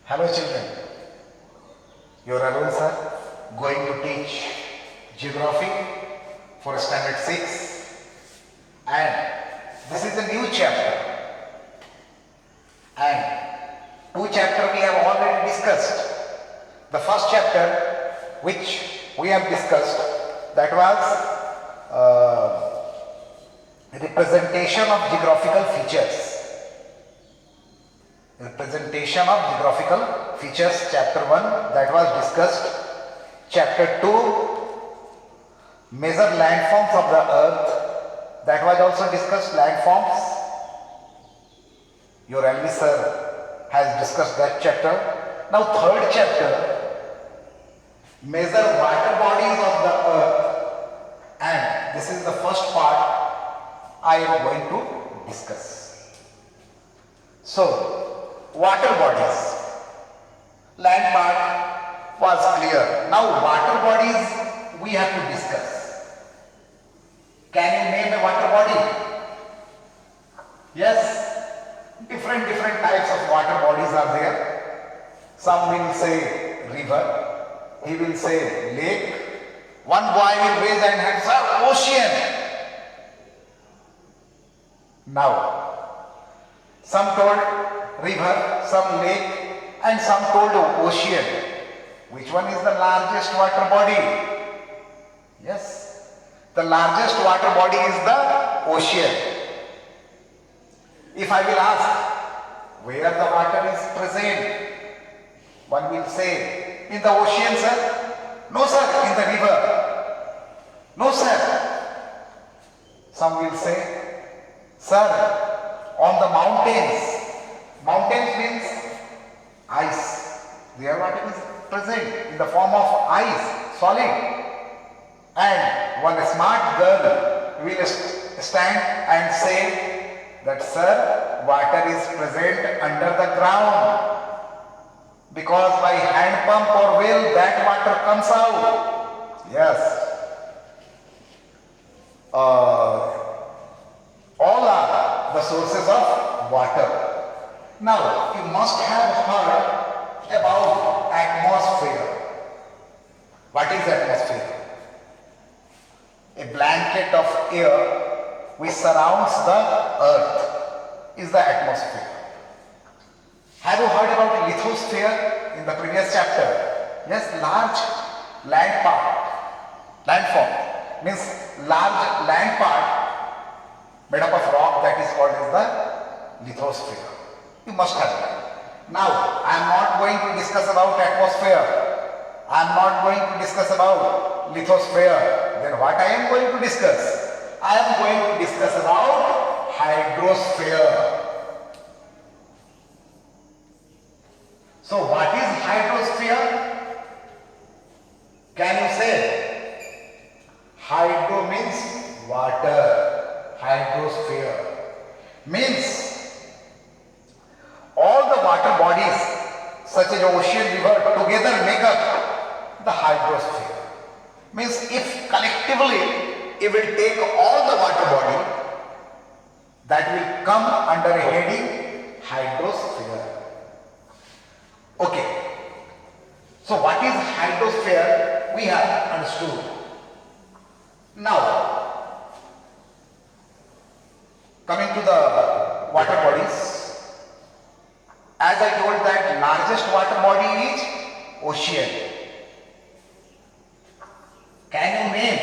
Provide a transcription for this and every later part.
Hello children, your Arun sir going to teach geography for standard 6 and this is a new chapter and two chapters we have already discussed. The first chapter which we have discussed, that was representation of geographical features. Representation of geographical features, chapter 1, that was discussed. Chapter 2, measure landforms of the earth, that was also discussed, landforms. Your LV sir has discussed that chapter. Now third chapter, measure water bodies of the earth, and this is the first part I am going to discuss. So, water bodies. Land part was clear. Now water bodies we have to discuss. Can you name a water body? Yes. Different types of water bodies are there. Some will say river. He will say lake. One boy will raise and hand, sir, ocean. Now, some told river, some lake, and some told ocean. Which one is the largest water body? Yes, the largest water body is the ocean. If I will ask where the water is present, one will say in the ocean, sir. No, sir, in the river. No, sir. Some will say, sir, on the mountains. Mountains means ice. There water is present in the form of ice, solid. And one smart girl will stand and say that, sir, water is present under the ground. Because by hand pump or well that water comes out. Yes. All are the sources of water. Now, you must have heard about atmosphere. What is atmosphere? A blanket of air which surrounds the earth is the atmosphere. Have you heard about lithosphere in the previous chapter? Yes, large land part, landform means large land part made up of rock, that is called as the lithosphere. You must have it. Now, I am not going to discuss about atmosphere. I am not going to discuss about lithosphere. Then what I am going to discuss? I am going to discuss about hydrosphere. So what is hydrosphere? Can you say? Hydro means water. Hydrosphere means all the water bodies such as ocean, river together make up the hydrosphere. Means if collectively it will take all the water body, that will come under a heading hydrosphere. Okay. So what is hydrosphere? We have understood. Now, coming to the water bodies. As I told that largest water body is ocean. Can you name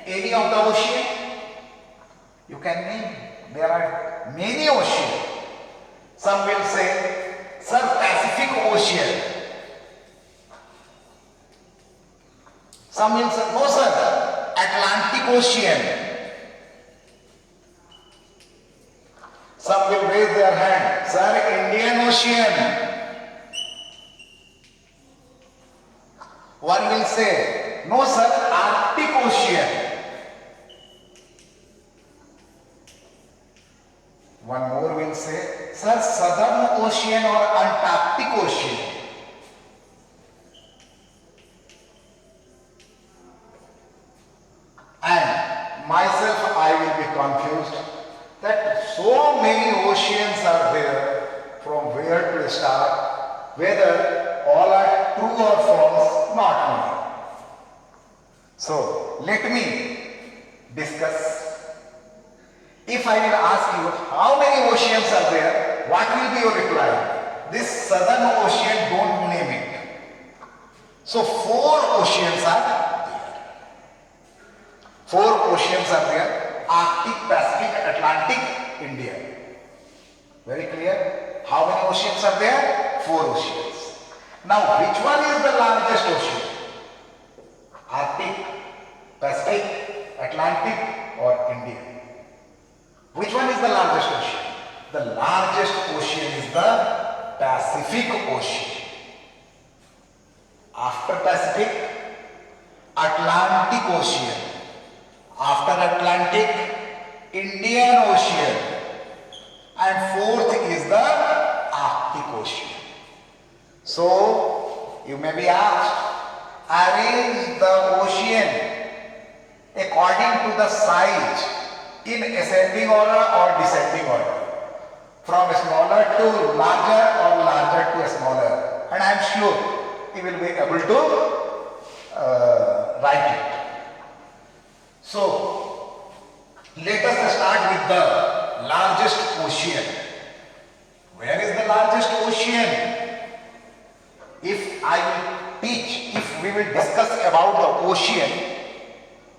any of the ocean? You can name. There are many oceans. Some will say, sir, Pacific Ocean. Some will say, no sir, Atlantic Ocean. Some will raise their hand, sir, Indian Ocean. One will say, no sir, Arctic Ocean. One more will say, sir, Southern Ocean or Antarctic Ocean. And myself, I will be confused that so many oceans are there, from where to start, Whether all are true or false, not knowing. So let me discuss. If I will ask you how many oceans are there, what will be your reply? This southern ocean, don't name it. So 4 oceans are there. 4 oceans are there. Arctic, Pacific, Atlantic, India. Very clear? How many oceans are there? 4 oceans. Now which one is the largest ocean? Arctic, Pacific, Atlantic or India? Which one is the largest ocean? The largest ocean is the Pacific Ocean. After Pacific, Atlantic Ocean. After Atlantic, Indian Ocean. And 4th is the Arctic Ocean. So, you may be asked, arrange the ocean according to the size in ascending order or descending order. From smaller to larger or larger to smaller. And I am sure you will be able to write it. So, let us start with the largest ocean. Where is the largest ocean? If I will teach, if we will discuss about the ocean,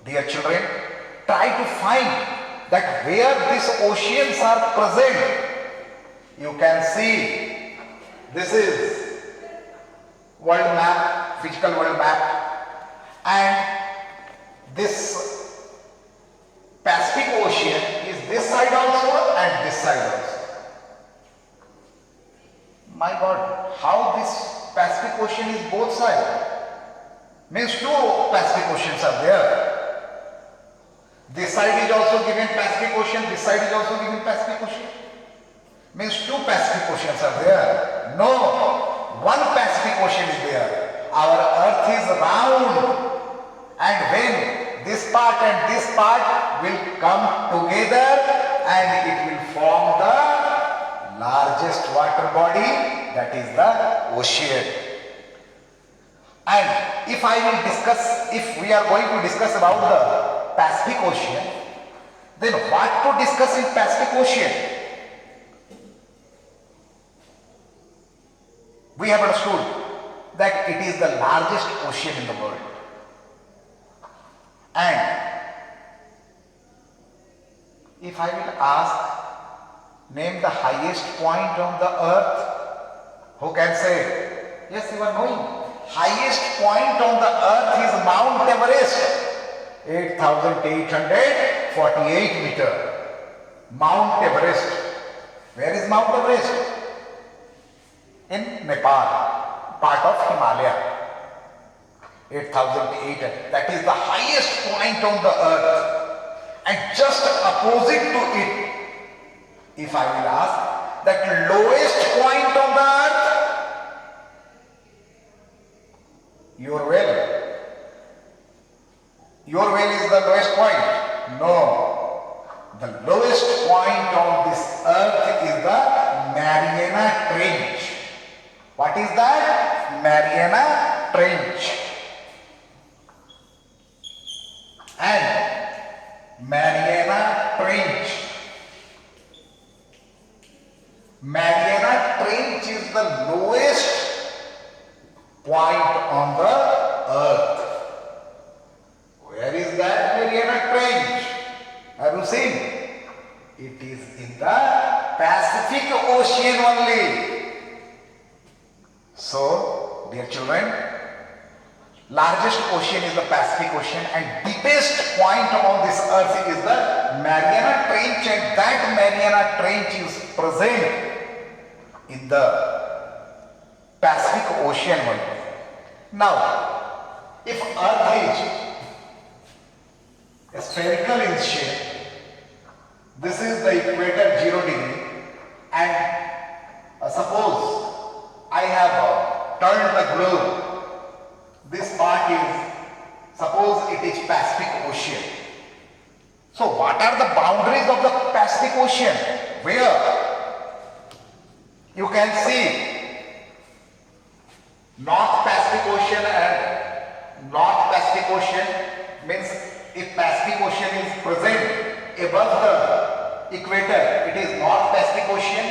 dear children, try to find that where these oceans are present. You can see this is world map, physical world map, and this Pacific Ocean is this side also and this side also. My God, how this Pacific Ocean is both sides? Means 2 Pacific Oceans are there. This side is also given Pacific Ocean, this side is also given Pacific Ocean. Means 2 Pacific Oceans are there. No, 1 Pacific Ocean is there. Our earth is round, and when this part and this part will come together and it will form the largest water body, that is the ocean. And if I will discuss, if we are going to discuss about the Pacific Ocean, then what to discuss in Pacific Ocean? We have understood that it is the largest ocean in the world. And if I will ask, name the highest point on the earth, who can say? Yes, you are knowing. Highest point on the earth is Mount Everest, 8,848 meters. Mount Everest. Where is Mount Everest? In Nepal, part of Himalaya. 8,800. That is the highest point on the earth. And just opposite to it, if I will ask, that lowest point on the earth, your well. Your well is the lowest point. No. The lowest point on this earth is the Mariana Trench. What is that? Mariana Trench. And Mariana Trench. Mariana Trench is the lowest point on the earth. Where is that Mariana Trench? Have you seen? It is in the Pacific Ocean only. So, dear children, largest ocean is the Pacific Ocean and deepest point on this earth is the Mariana Trench, and that Mariana Trench is present in the Pacific Ocean only. Now, if earth is spherical in shape, this is the equator 0 degree, and suppose I have turned the globe. This part is, suppose it is Pacific Ocean. So what are the boundaries of the Pacific Ocean? Where? You can see North Pacific Ocean and North Pacific Ocean means if Pacific Ocean is present above the equator, it is North Pacific Ocean,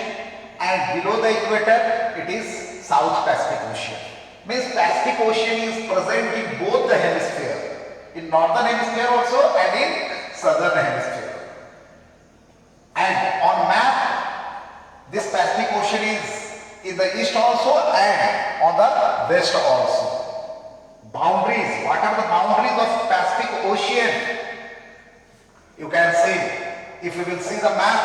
and below the equator it is South Pacific Ocean. Means Pacific Ocean is present in both the hemisphere, in northern hemisphere also and in southern hemisphere. And on map, this Pacific Ocean is in the east also and on the west also. Boundaries, what are the boundaries of Pacific Ocean? You can see, if you will see the map,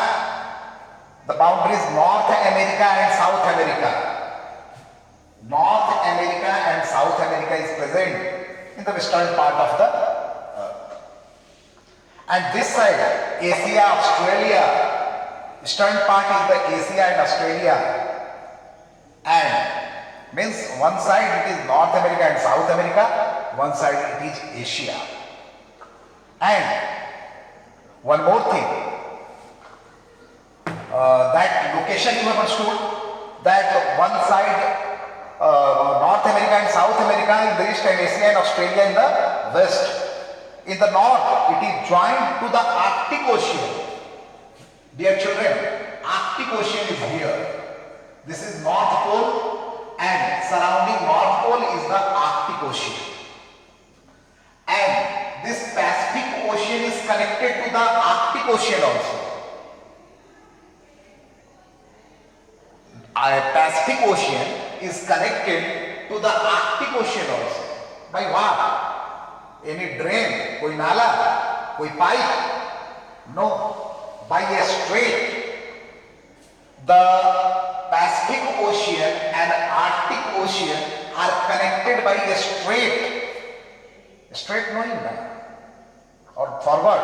the boundaries North America and South America. North America and South America is present in the western part of the earth. And this side, Asia, Australia, eastern part is the Asia and Australia. And means one side it is North America and South America, one side it is Asia. And one more thing, that location you have understood, that one side North America and South America in the east and Asia and Australia in the west. In the north, it is joined to the Arctic Ocean. Dear children, Arctic Ocean is here. This is North Pole and surrounding North Pole is the Arctic Ocean. And this Pacific Ocean is connected to the Arctic Ocean also. Pacific Ocean is connected to the Arctic Ocean also. By what? Any drain, koi nala, koi pipe? No, by a strait. The Pacific Ocean and Arctic Ocean are connected by a strait. Strait knowing that? Or forward?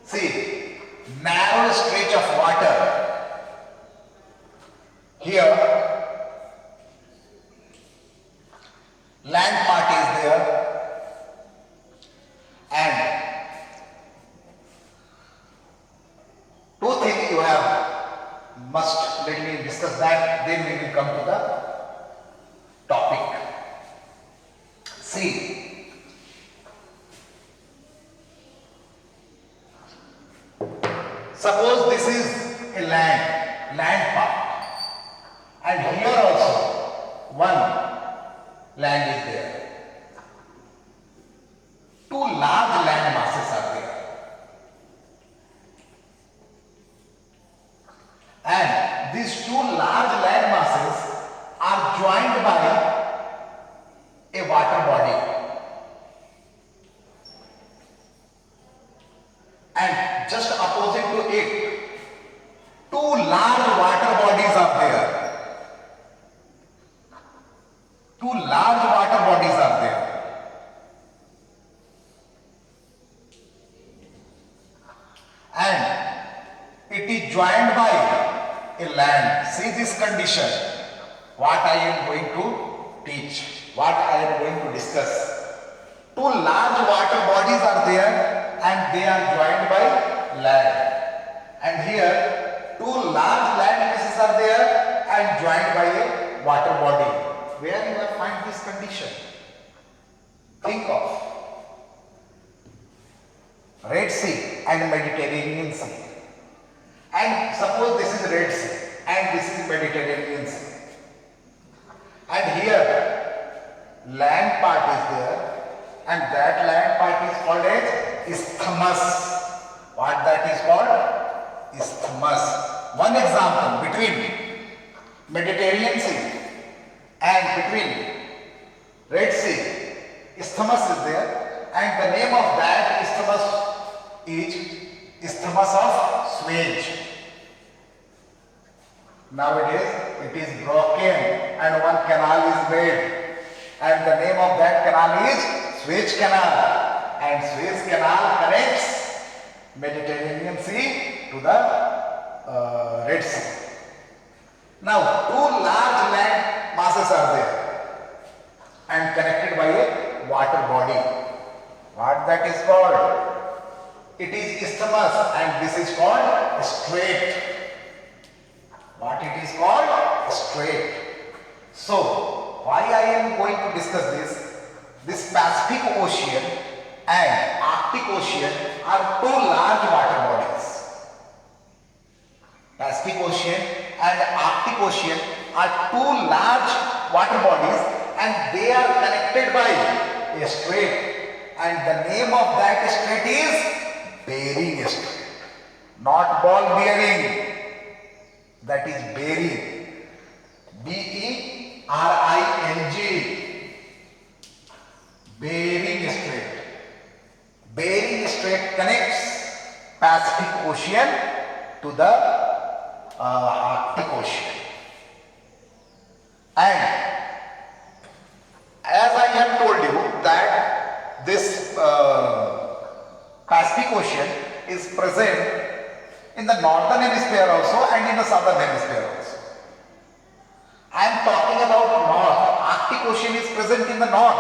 See, narrow stretch of water. Here, land part is there, and two things you have must let me discuss that, then we will come to the topic. See, suppose this is a land part. And here also one land is there. Two large land masses are there. And these two large land masses are joined by a water body. And just opposite to it, two large water bodies are there. Two large water bodies are there. And it is joined by a land. See this condition. What I am going to teach, what I am going to discuss. Two large water bodies are there and they are joined by land. And here two large land pieces are there and joined by a water body. Where you will find this condition? Think of Red Sea and Mediterranean Sea. And suppose this is Red Sea and this is Mediterranean Sea. And here land part is there and that land part is called as isthmus. What that is called? Isthmus. One example between Mediterranean Sea and between Red Sea, isthmus is there, and the name of that isthmus is Isthmus of Suez. Nowadays it is broken and one canal is made, and the name of that canal is Suez Canal, and Suez Canal connects Mediterranean Sea to the Red Sea. Now two large land masses are there and connected by a water body. What that is called? It is isthmus and this is called strait. What it is called? Strait. So, why I am going to discuss this Pacific Ocean and Arctic Ocean are two large water bodies. Pacific Ocean and Arctic Ocean are two large water bodies and they are connected by a strait, and the name of that strait is Bering Strait. Not ball bearing, that is Bering. B-E-R-I-N-G. Bering Strait. Bering Strait connects Pacific Ocean to the Arctic Ocean. And as I have told you that this Pacific Ocean is present in the northern hemisphere also and in the southern hemisphere also. I am talking about north. Arctic Ocean is present in the north.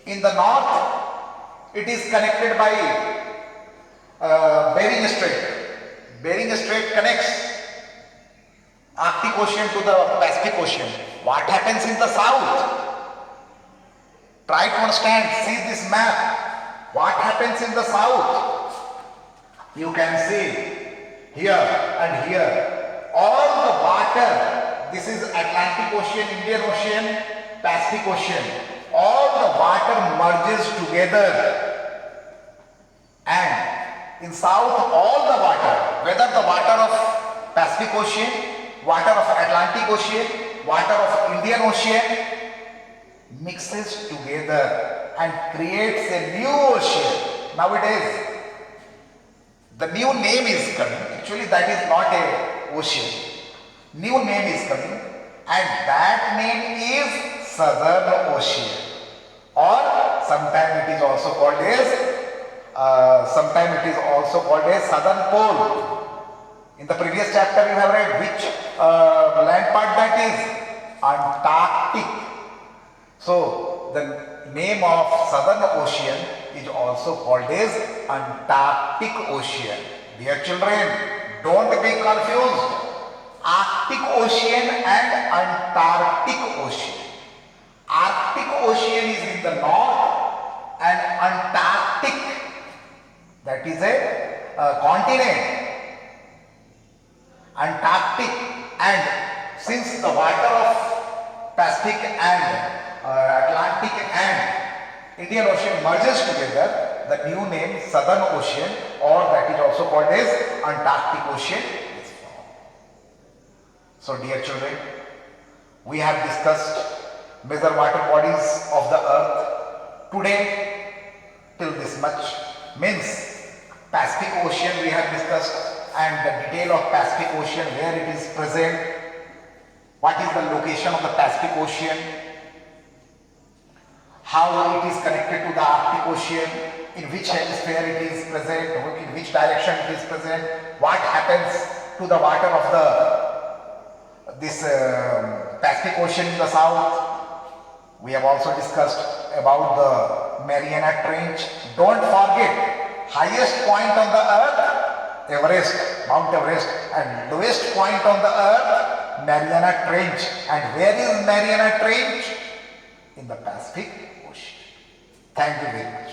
In the north, it is connected by Bering Strait. Bering Strait connects Arctic Ocean to the Pacific Ocean. What happens in the south? Try to understand. See this map. What happens in the south? You can see here and here. All the water, this is Atlantic Ocean, Indian Ocean, Pacific Ocean. All the water merges together. And in south, all the water, whether the water of Pacific Ocean, water of Atlantic Ocean, water of Indian Ocean, mixes together and creates a new ocean. Nowadays, the new name is coming. Actually, that is not a ocean. New name is coming, and that name is Southern Ocean, or sometimes it is also called as Southern Pole. In the previous chapter, you have read which land part that is Antarctic. So the name of Southern Ocean is also called as Antarctic Ocean. Dear children, don't be confused. Arctic Ocean and Antarctic Ocean. Arctic Ocean is in the north and Antarctic, that is a continent. Antarctic, and since the water of Pacific and Atlantic and Indian Ocean merges together, the new name Southern Ocean, or that is also called as Antarctic Ocean, is formed. So dear children, we have discussed major water bodies of the earth. Today, till this much, means Pacific Ocean we have discussed, and the detail of Pacific Ocean, where it is present, what is the location of the Pacific Ocean, how it is connected to the Arctic Ocean, in which hemisphere it is present, in which direction it is present, what happens to the water of this Pacific Ocean in the south. We have also discussed about the Mariana Trench. Don't forget, highest point on the earth, Everest, Mount Everest, and lowest point on the earth, Mariana Trench. And where is Mariana Trench? In the Pacific Ocean. Thank you very much.